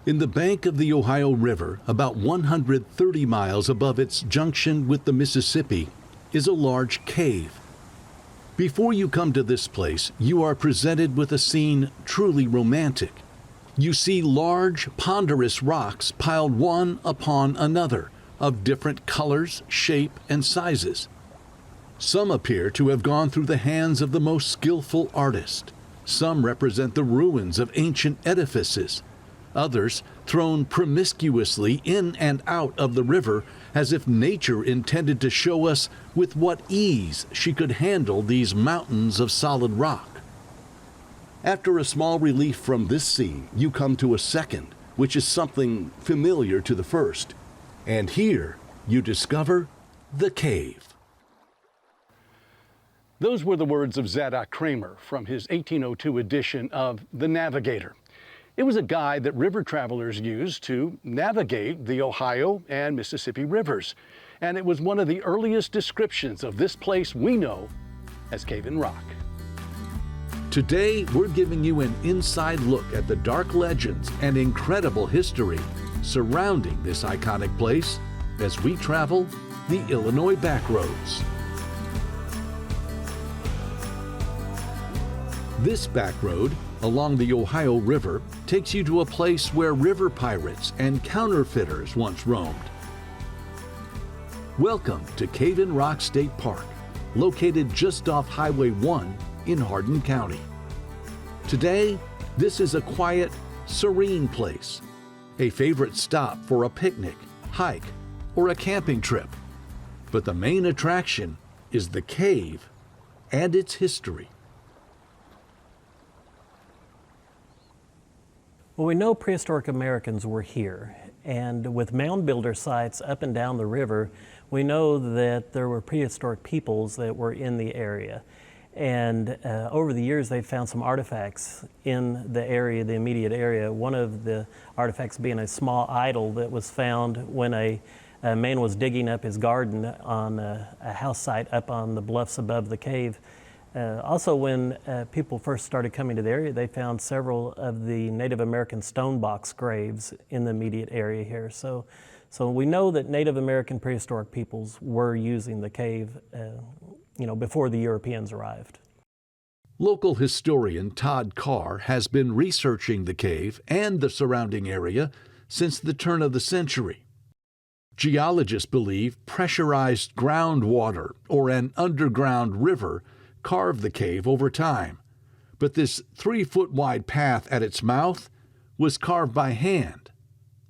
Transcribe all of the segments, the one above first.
In the bank of the Ohio River, about 130 miles above its junction with the Mississippi, is a large cave. Before you come to this place, you are presented with a scene truly romantic. You see large, ponderous rocks piled one upon another, of different colors, shape, and sizes. Some appear to have gone through the hands of the most skillful artist. Some represent the ruins of ancient edifices. Others thrown promiscuously in and out of the river as if nature intended to show us with what ease she could handle these mountains of solid rock. After a small relief from this scene, you come to a second, which is something familiar to the first. And here you discover the cave. Those were the words of Zadok Kramer from his 1802 edition of The Navigator. It was a guide that river travelers used to navigate the Ohio and Mississippi rivers, and it was one of the earliest descriptions of this place we know as Cave-in Rock. Today, we're giving you an inside look at the dark legends and incredible history surrounding this iconic place as we travel the Illinois Backroads. This backroad along the Ohio River takes you to a place where river pirates and counterfeiters once roamed. Welcome to Cave-in Rock State Park, located just off Highway 1 in Hardin County. Today, this is a quiet, serene place, a favorite stop for a picnic, hike, or a camping trip. But the main attraction is the cave and its history. Well, we know prehistoric Americans were here, and with mound builder sites up and down the river, we know that there were prehistoric peoples that were in the area. And over the years, they've found some artifacts in the area, the immediate area. One of the artifacts being a small idol that was found when a man was digging up his garden on a house site up on the bluffs above the cave. Also, when people first started coming to the area, they found several of the Native American stone box graves in the immediate area here. So we know that Native American prehistoric peoples were using the cave before the Europeans arrived. Local historian Todd Carr has been researching the cave and the surrounding area since the turn of the century. Geologists believe pressurized groundwater or an underground river carved the cave over time, but this 3-foot-wide path at its mouth was carved by hand,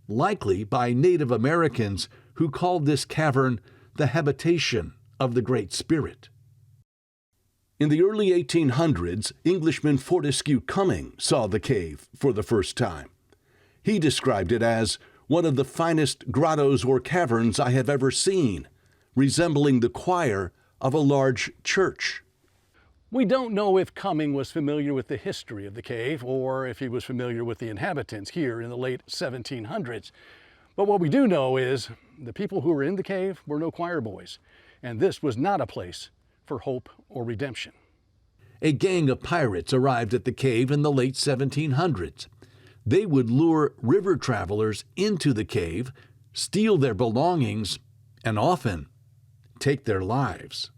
likely by Native Americans who called this cavern the habitation of the Great Spirit. In the early 1800s, Englishman Fortescue Cumming saw the cave for the first time. He described it as one of the finest grottos or caverns I have ever seen, resembling the choir of a large church. We don't know if Cumming was familiar with the history of the cave or if he was familiar with the inhabitants here in the late 1700s. But what we do know is the people who were in the cave were no choir boys, and this was not a place for hope or redemption. A gang of pirates arrived at the cave in the late 1700s. They would lure river travelers into the cave, steal their belongings, and often take their lives.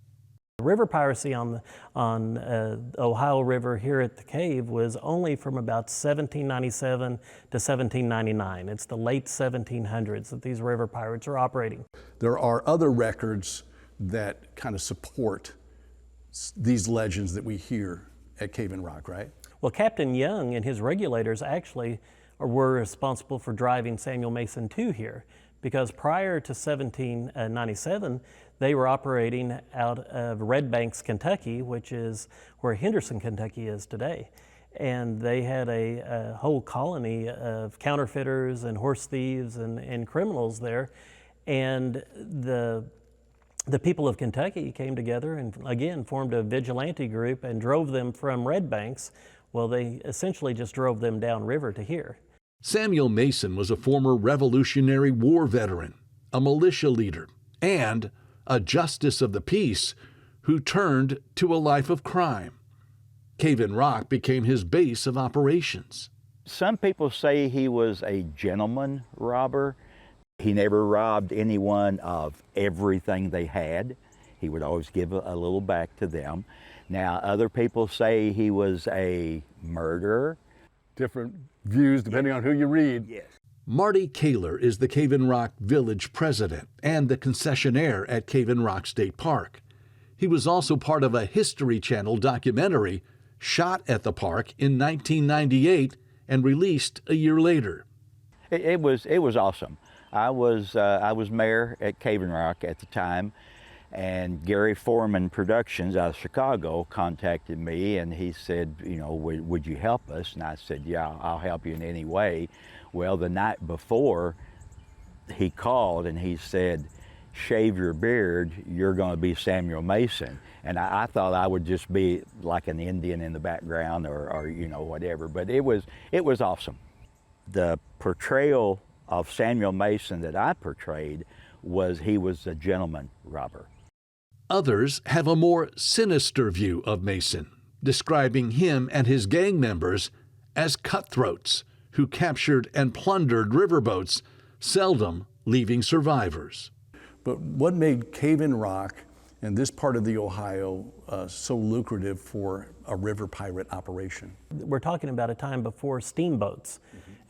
River piracy on the Ohio River here at the cave was only from about 1797 to 1799. It's the late 1700s that these river pirates are operating. There are other records that kind of support these legends that we hear at Cave-in Rock, right? Well, Captain Young and his regulators actually were responsible for driving Samuel Mason to here, because prior to 1797, they were operating out of Red Banks, Kentucky, which is where Henderson, Kentucky is today. And they had a whole colony of counterfeiters and horse thieves and criminals there. And the people of Kentucky came together and again formed a vigilante group and drove them from Red Banks. Well, they essentially just drove them downriver to here. Samuel Mason was a former Revolutionary War veteran, a militia leader, and a justice of the peace who turned to a life of crime. Cave-in Rock became his base of operations. Some people say he was a gentleman robber. He never robbed anyone of everything they had. He would always give a little back to them. Now, other people say he was a murderer. Different views depending on who you read. Yes. Marty Kaler is the Cave in Rock Village president and the concessionaire at Cave in Rock State Park. He was also part of a History Channel documentary shot at the park in 1998 and released a year later. It was awesome. I was mayor at Cave in Rock at the time, and Gary Foreman Productions out of Chicago contacted me, and he said, you know, would you help us? And I said, yeah, I'll help you in any way. Well, the night before, he called and he said, shave your beard, you're going to be Samuel Mason. And I thought I would just be like an Indian in the background or you know, whatever, but it was awesome. The portrayal of Samuel Mason that I portrayed was he was a gentleman robber. Others have a more sinister view of Mason, describing him and his gang members as cutthroats who captured and plundered riverboats, seldom leaving survivors. But what made Cave in Rock and this part of the Ohio so lucrative for a river pirate operation? We're talking about a time before steamboats.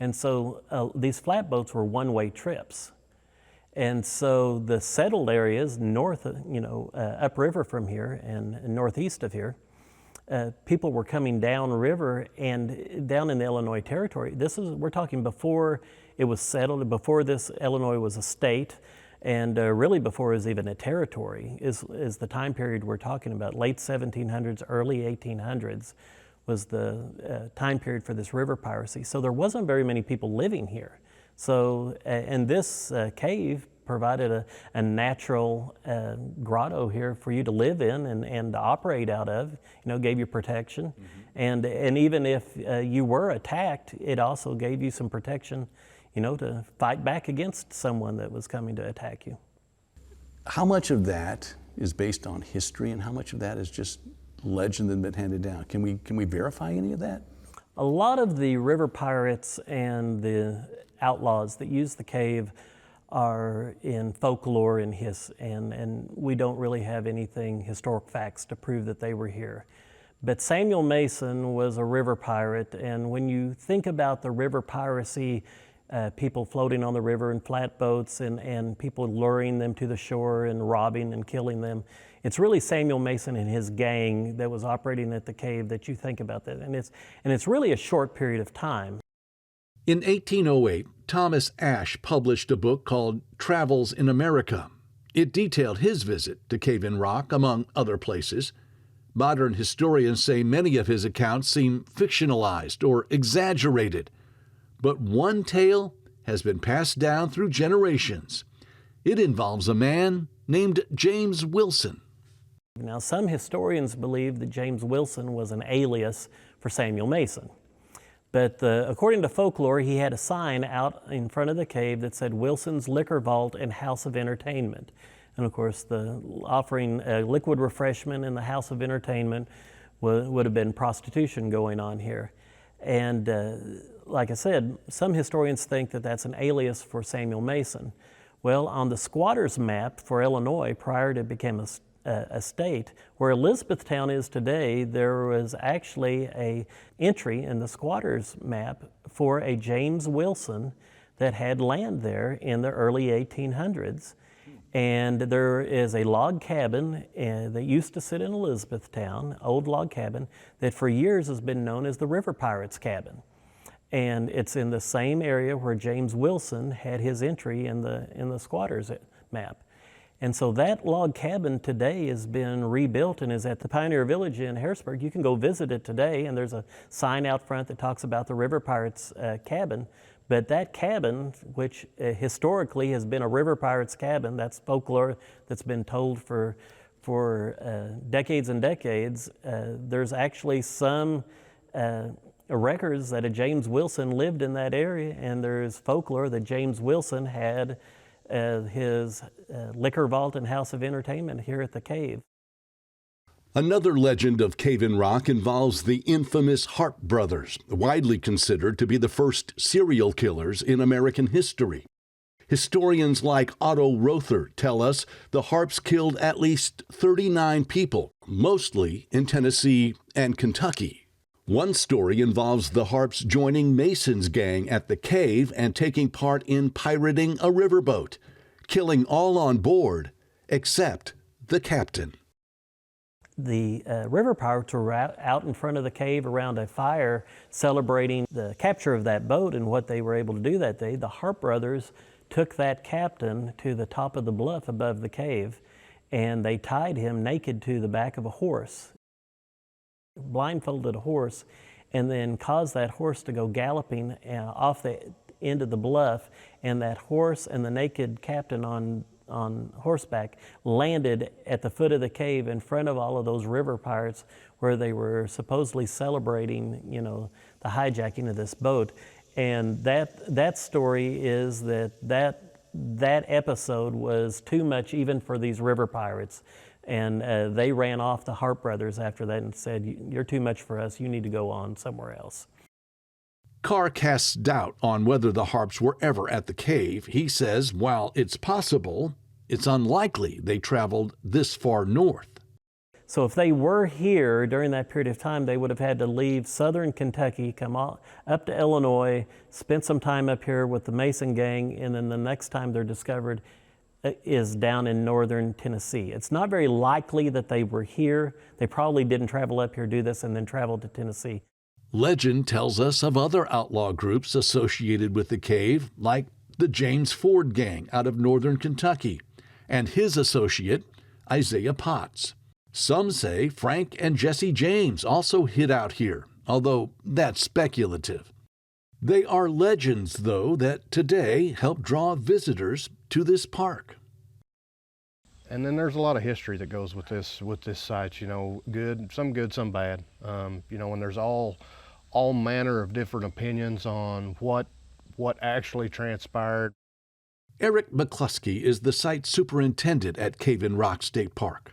And so these flatboats were one-way trips. And so the settled areas north, upriver from here and northeast of here, people were coming downriver and down in the Illinois Territory. We're talking before it was settled, before this Illinois was a state, and really before it was even a territory, is the time period we're talking about. Late 1700s, early 1800s was the time period for this river piracy. So there wasn't very many people living here. So, and this cave provided a natural grotto here for you to live in and to operate out of, gave you protection. And even if you were attacked, it also gave you some protection, to fight back against someone that was coming to attack you. How much of that is based on history and how much of that is just legend that's been handed down? Can we verify any of that? A lot of the river pirates and the outlaws that use the cave are in folklore and we don't really have anything, historic facts to prove that they were here. But Samuel Mason was a river pirate, and when you think about the river piracy, people floating on the river in flatboats and people luring them to the shore and robbing and killing them, it's really Samuel Mason and his gang that was operating at the cave that you think about that. And it's really a short period of time. In 1808, Thomas Ashe published a book called Travels in America. It detailed his visit to Cave in Rock, among other places. Modern historians say many of his accounts seem fictionalized or exaggerated. But one tale has been passed down through generations. It involves a man named James Wilson. Now, some historians believe that James Wilson was an alias for Samuel Mason. But according to folklore, he had a sign out in front of the cave that said Wilson's Liquor Vault and House of Entertainment. And of course, the offering liquid refreshment in the House of Entertainment would have been prostitution going on here. And like I said, some historians think that that's an alias for Samuel Mason. Well, on the squatter's map for Illinois, prior to it becoming a state, where Elizabethtown is today, there was actually an entry in the squatter's map for a James Wilson that had land there in the early 1800s. And there is a log cabin that used to sit in Elizabethtown, old log cabin, that for years has been known as the River Pirates Cabin. And it's in the same area where James Wilson had his entry in the squatter's map. And so that log cabin today has been rebuilt and is at the Pioneer Village in Harrisburg. You can go visit it today, and there's a sign out front that talks about the River Pirates cabin. But that cabin, which historically has been a river pirate's cabin, that's folklore that's been told for decades and decades. There's actually some records that a James Wilson lived in that area, and there's folklore that James Wilson had his liquor vault and house of entertainment here at the cave. Another legend of Cave-in Rock involves the infamous Harpe brothers, widely considered to be the first serial killers in American history. Historians like Otto Rother tell us the Harpes killed at least 39 people, mostly in Tennessee and Kentucky. One story involves the Harpes joining Mason's gang at the cave and taking part in pirating a riverboat, killing all on board except the captain. The river pirates were out in front of the cave around a fire celebrating the capture of that boat and what they were able to do that day. The Harpe brothers took that captain to the top of the bluff above the cave, and they tied him naked to the back of a horse, blindfolded a horse, and then caused that horse to go galloping off the end of the bluff, and that horse and the naked captain on horseback landed at the foot of the cave in front of all of those river pirates where they were supposedly celebrating, the hijacking of this boat. And that story is that episode was too much even for these river pirates. And they ran off the Harpe brothers after that and said, "You're too much for us, you need to go on somewhere else." Carr casts doubt on whether the Harpes were ever at the cave. He says, while it's possible, it's unlikely they traveled this far north. So if they were here during that period of time, they would have had to leave southern Kentucky, come up to Illinois, spend some time up here with the Mason gang, and then the next time they're discovered is down in northern Tennessee. It's not very likely that they were here. They probably didn't travel up here, do this, and then travel to Tennessee. Legend tells us of other outlaw groups associated with the cave, like the James Ford gang out of northern Kentucky, and his associate, Isaiah Potts. Some say Frank and Jesse James also hid out here, although that's speculative. They are legends, though, that today help draw visitors to this park. And then there's a lot of history that goes with this site, good, some bad. And there's all manner of different opinions on what actually transpired. Eric McCluskey is the site superintendent at Cave-in Rock State Park.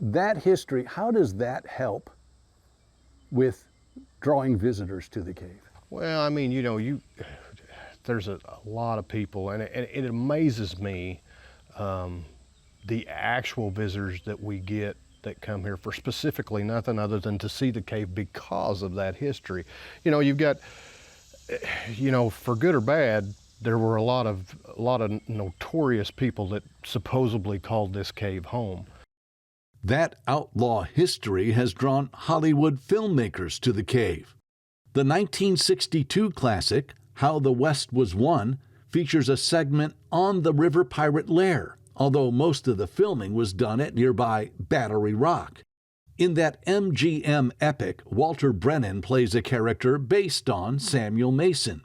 That history, how does that help with drawing visitors to the cave? Well, there's a lot of people, and it amazes me the actual visitors that we get that come here for specifically nothing other than to see the cave because of that history. You've got, for good or bad, there were a lot of notorious people that supposedly called this cave home. That outlaw history has drawn Hollywood filmmakers to the cave. The 1962 classic, How the West Was Won, features a segment on the river pirate lair, although most of the filming was done at nearby Battery Rock. In that MGM epic, Walter Brennan plays a character based on Samuel Mason.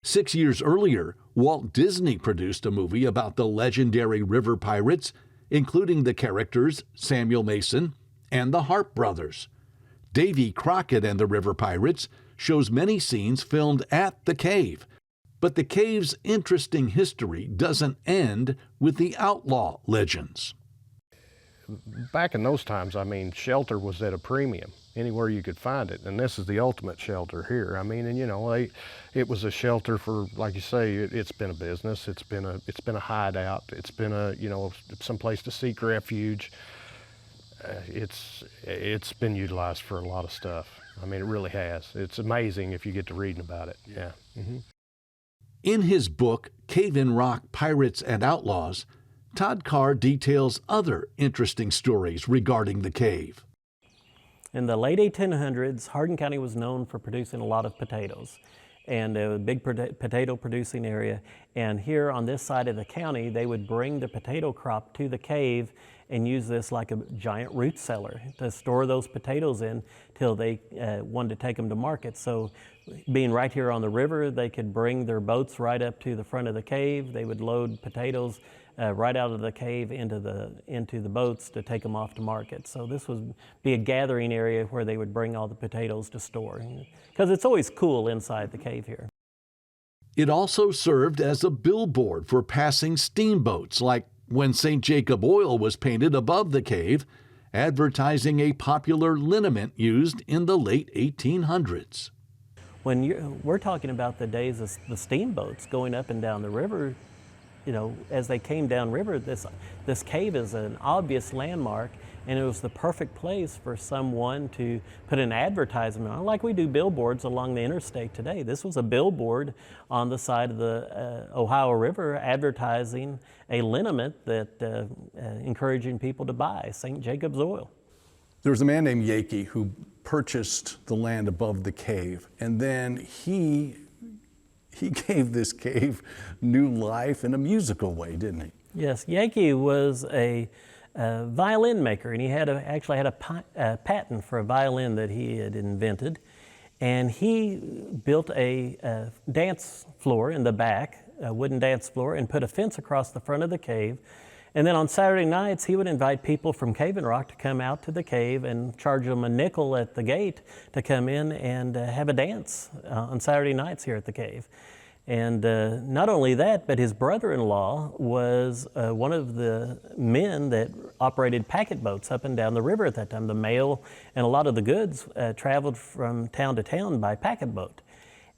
6 years earlier, Walt Disney produced a movie about the legendary river pirates, including the characters Samuel Mason and the Harpe brothers. Davy Crockett and the River Pirates shows many scenes filmed at the cave. But the cave's interesting history doesn't end with the outlaw legends. Back in those times, shelter was at a premium, anywhere you could find it, and this is the ultimate shelter here. It was a shelter for, like you say, it's been a business, it's been a hideout, it's been some place to seek refuge. It's been utilized for a lot of stuff. It really has. It's amazing if you get to reading about it. Yeah. Mm-hmm. In his book, Cave-in Rock, Pirates and Outlaws, Todd Carr details other interesting stories regarding the cave. In the late 1800s, Hardin County was known for producing a lot of potatoes, and a big potato producing area. And here on this side of the county, they would bring the potato crop to the cave and use this like a giant root cellar to store those potatoes in till they wanted to take them to market. So being right here on the river, they could bring their boats right up to the front of the cave. They would load potatoes right out of the cave into the boats to take them off to market. So this would be a gathering area where they would bring all the potatoes to store, because it's always cool inside the cave here. It also served as a billboard for passing steamboats like when St. Jacob oil was painted above the cave, advertising a popular liniment used in the late 1800s. When we're talking about the days of the steamboats going up and down the river, you know, as they came downriver, this cave is an obvious landmark, and it was the perfect place for someone to put an advertisement on, like we do billboards along the interstate today. This was a billboard on the side of the Ohio River advertising a liniment that encouraging people to buy St. Jacob's oil. There was a man named Yakey who purchased the land above the cave, and then he gave this cave new life in a musical way, didn't he? Yes, Yakey was a violin maker, and he actually had a patent for a violin that he had invented. And he built a dance floor in the back, a wooden dance floor, and put a fence across the front of the cave. And then on Saturday nights, he would invite people from Cave Rock to come out to the cave and charge them a nickel at the gate to come in and have a dance on Saturday nights here at the cave. And not only that, but his brother-in-law was one of the men that operated packet boats up and down the river at that time. The mail and a lot of the goods traveled from town to town by packet boat.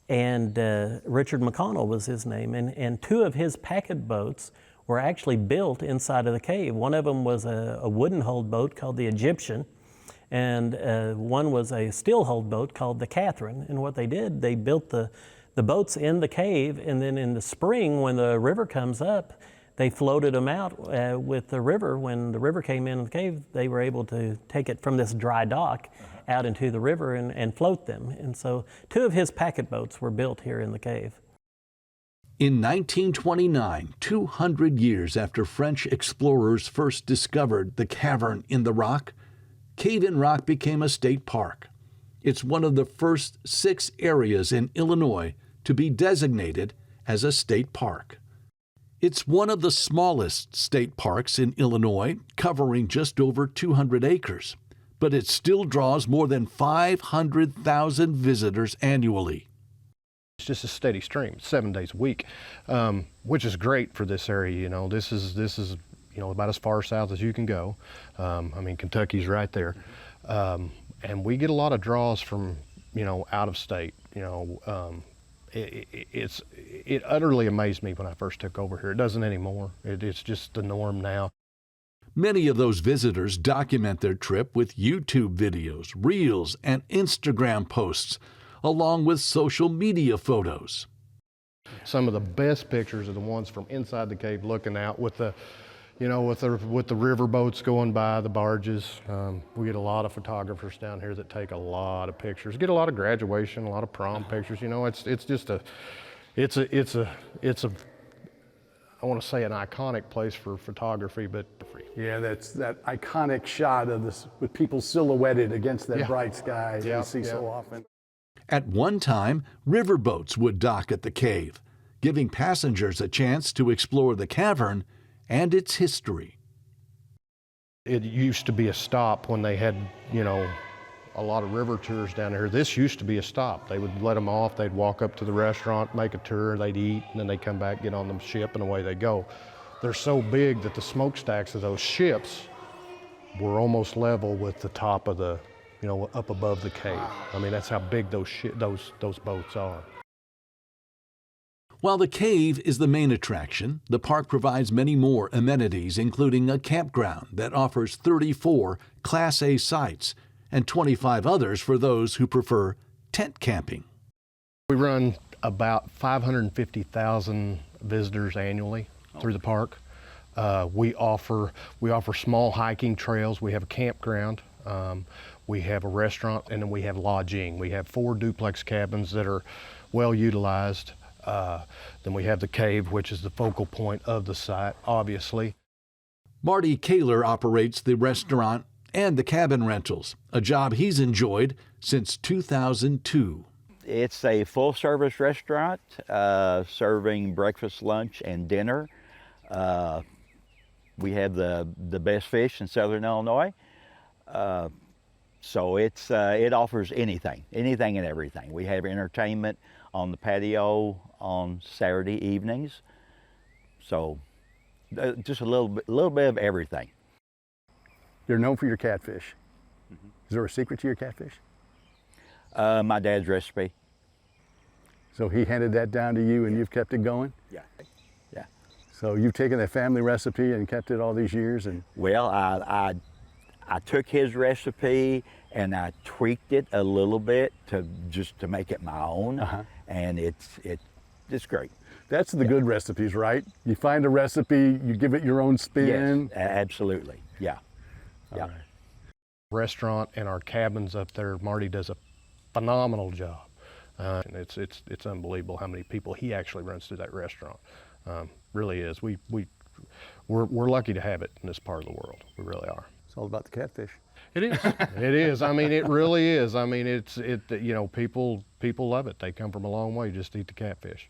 And Richard McConnell was his name. And two of his packet boats were actually built inside of the cave. One of them was a wooden-hulled boat called the Egyptian, and one was a steel-hulled boat called the Catherine. And what they did, they built the boats in the cave, and then in the spring, when the river comes up, they floated them out with the river. When the river came in the cave, they were able to take it from this dry dock out into the river and float them. And so two of his packet boats were built here in the cave. In 1929, 200 years after French explorers first discovered the cavern in the rock, Cave in Rock became a state park. It's one of the first 6 areas in Illinois to be designated as a state park. It's one of the smallest state parks in Illinois, covering just over 200 acres, but it still draws more than 500,000 visitors annually. It's just a steady stream, 7 days a week, which is great for this area. You know, this is you know, about as far south as you can go. I mean, Kentucky's right there, and we get a lot of draws from, you know, out of state. You know, it utterly amazed me when I first took over here. It doesn't anymore. It's just the norm now. Many of those visitors document their trip with YouTube videos, reels, and Instagram posts, along with social media photos. Some of the best pictures are the ones from inside the cave, looking out with the, you know, with the river boats going by, the barges. We get a lot of photographers down here that take a lot of pictures. Get a lot of graduation, a lot of prom pictures. You know, it's just a, I want to say an iconic place for photography, but Yeah, that's that iconic shot of this with people silhouetted against that bright sky that you see so often. At one time, riverboats would dock at the cave, giving passengers a chance to explore the cavern and its history. it used to be a stop when they had, you know, a lot of river tours down here. This used to be a stop. They would let them off, they'd walk up to the restaurant, make a tour, they'd eat, and then they'd come back, get on the ship, and away they go. They're so big that the smokestacks of those ships were almost level with the top of the, you know, up above the cave. I mean, that's how big those boats are. While the cave is the main attraction, the park provides many more amenities, including a campground that offers 34 Class A sites and 25 others for those who prefer tent camping. We run about 550,000 visitors annually through the park. We offer small hiking trails. We have a campground. We have a restaurant, and then we have lodging. We have 4 duplex cabins that are well utilized. Then we have the cave, which is the focal point of the site, obviously. Marty Kaler operates the restaurant and the cabin rentals, a job he's enjoyed since 2002. It's a full-service restaurant serving breakfast, lunch, and dinner. We have the best fish in Southern Illinois. So it offers anything and everything. We have entertainment on the patio on Saturday evenings. So just a little bit of everything. You're known for your catfish. Is there a secret to your catfish? My dad's recipe. So he handed that down to you and you've kept it going? Yeah. Yeah. So you've taken that family recipe and kept it all these years? And Well, I took his recipe and I tweaked it a little bit to make it my own, and it's great. that's the good recipes, right? You find a recipe, you give it your own spin. Yes, absolutely. Yeah. All Yeah. right. Restaurant and our cabins up there, Marty does a phenomenal job. And it's unbelievable how many people he actually runs through that restaurant. Really is. We're lucky to have it in this part of the world. We really are. It's all about the catfish. It is. It is. I mean, it really is. I mean, people love it. They come from a long way just to eat the catfish.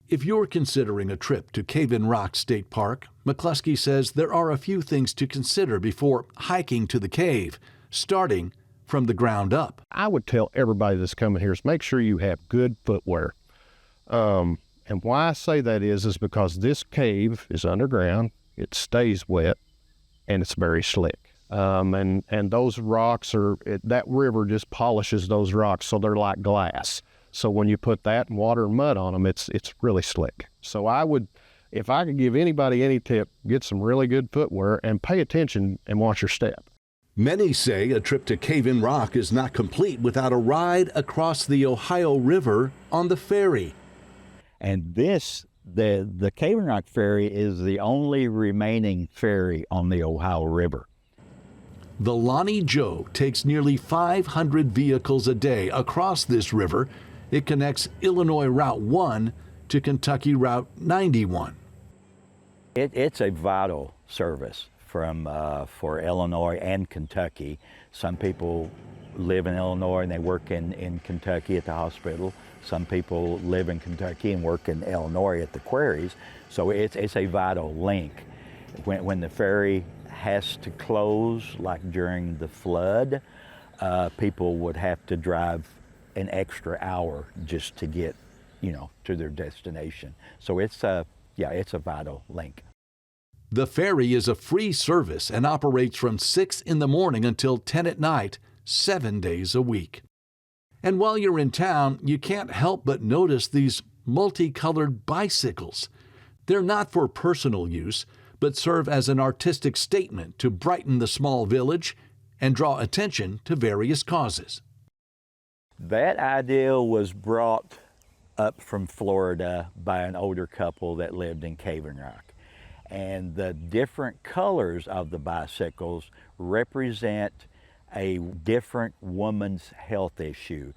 If you're considering a trip to Cave-in Rock State Park, McCluskey says there are a few things to consider before hiking to the cave, starting from the ground up. I would tell everybody that's coming here is make sure you have good footwear. And why I say that is because this cave is underground, it stays wet, and it's very slick. And those rocks that river just polishes those rocks so they're like glass. So when you put that and water and mud on them, it's really slick. So if I could give anybody any tip, get some really good footwear and pay attention and watch your step. Many say a trip to Cave-in Rock is not complete without a ride across the Ohio River on the ferry. And the Cave-in Rock Ferry is the only remaining ferry on the Ohio River. The Lonnie Joe takes nearly 500 vehicles a day across this river. It connects Illinois Route 1 to Kentucky Route 91. It's a vital service for Illinois and Kentucky. Some people live in Illinois and they work in Kentucky at the hospital. Some people live in Kentucky and work in Illinois at the quarries. So it's a vital link. When the ferry has to close, like during the flood, people would have to drive an extra hour just to get, to their destination. So it's a vital link. The ferry is a free service and operates from 6 in the morning until 10 at night, 7 days a week. And while you're in town, you can't help but notice these multicolored bicycles. They're not for personal use, but serve as an artistic statement to brighten the small village and draw attention to various causes. That idea was brought up from Florida by an older couple that lived in Cave-in Rock. And the different colors of the bicycles represent a different woman's health issue.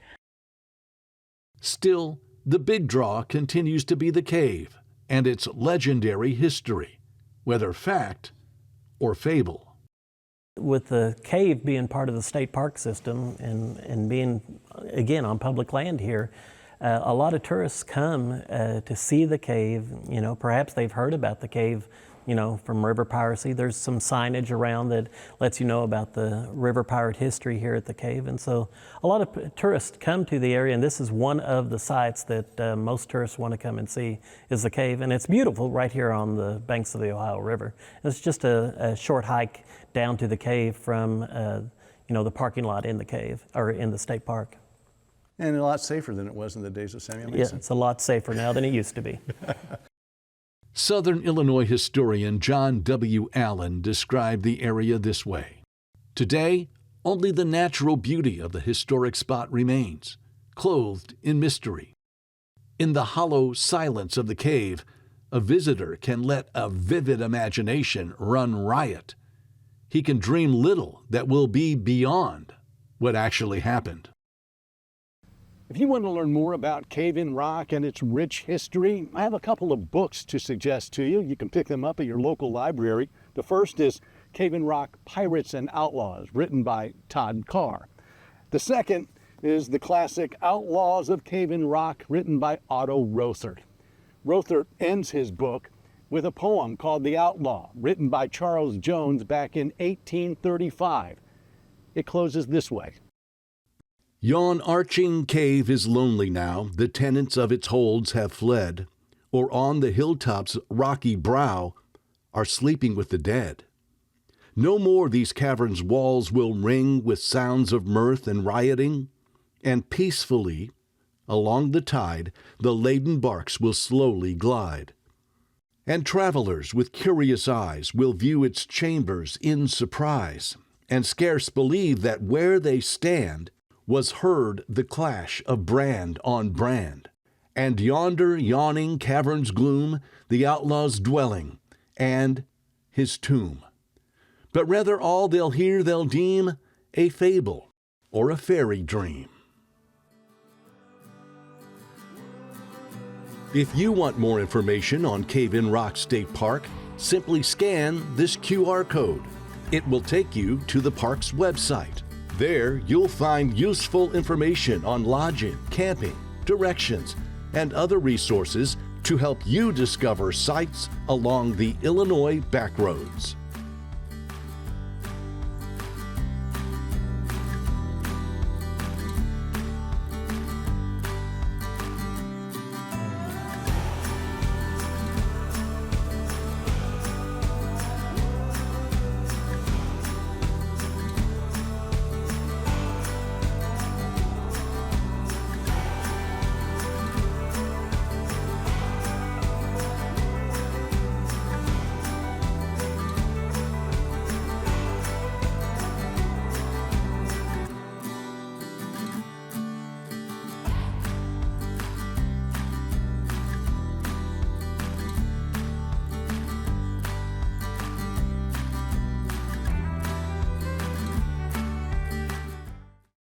Still, the big draw continues to be the cave and its legendary history, whether fact or fable. With the cave being part of the state park system and being, again, on public land here, a lot of tourists come to see the cave. Perhaps they've heard about the cave, from river piracy. There's some signage around that lets you know about the river pirate history here at the cave. And so a lot of tourists come to the area, and this is one of the sites that most tourists want to come and see is the cave. And it's beautiful right here on the banks of the Ohio River. It's just a short hike down to the cave from, the parking lot in the cave, or in the state park. And a lot safer than it was in the days of Samuel Yeah, Mason. it's a lot safer now than it used to be. Southern Illinois historian John W. Allen described the area this way. Today, only the natural beauty of the historic spot remains, clothed in mystery. In the hollow silence of the cave, a visitor can let a vivid imagination run riot. He can dream little that will be beyond what actually happened. If you want to learn more about Cave-in Rock and its rich history, I have a couple of books to suggest to you. You can pick them up at your local library. The first is Cave-in Rock, Pirates and Outlaws, written by Todd Carr. The second is the classic Outlaws of Cave-in Rock, written by Otto Rothert. Rothert ends his book with a poem called The Outlaw, written by Charles Jones back in 1835. It closes this way. Yon arching cave is lonely now, the tenants of its holds have fled, or on the hilltop's rocky brow, are sleeping with the dead. No more these caverns' walls will ring with sounds of mirth and rioting, and peacefully, along the tide, the laden barks will slowly glide. And travelers with curious eyes will view its chambers in surprise, and scarce believe that where they stand was heard the clash of brand on brand, and yonder yawning cavern's gloom the outlaw's dwelling and his tomb. But rather all they'll hear they'll deem a fable or a fairy dream. If you want more information on Cave-in Rock State Park, simply scan this QR code. It will take you to the park's website. There, you'll find useful information on lodging, camping, directions, and other resources to help you discover sites along the Illinois Backroads.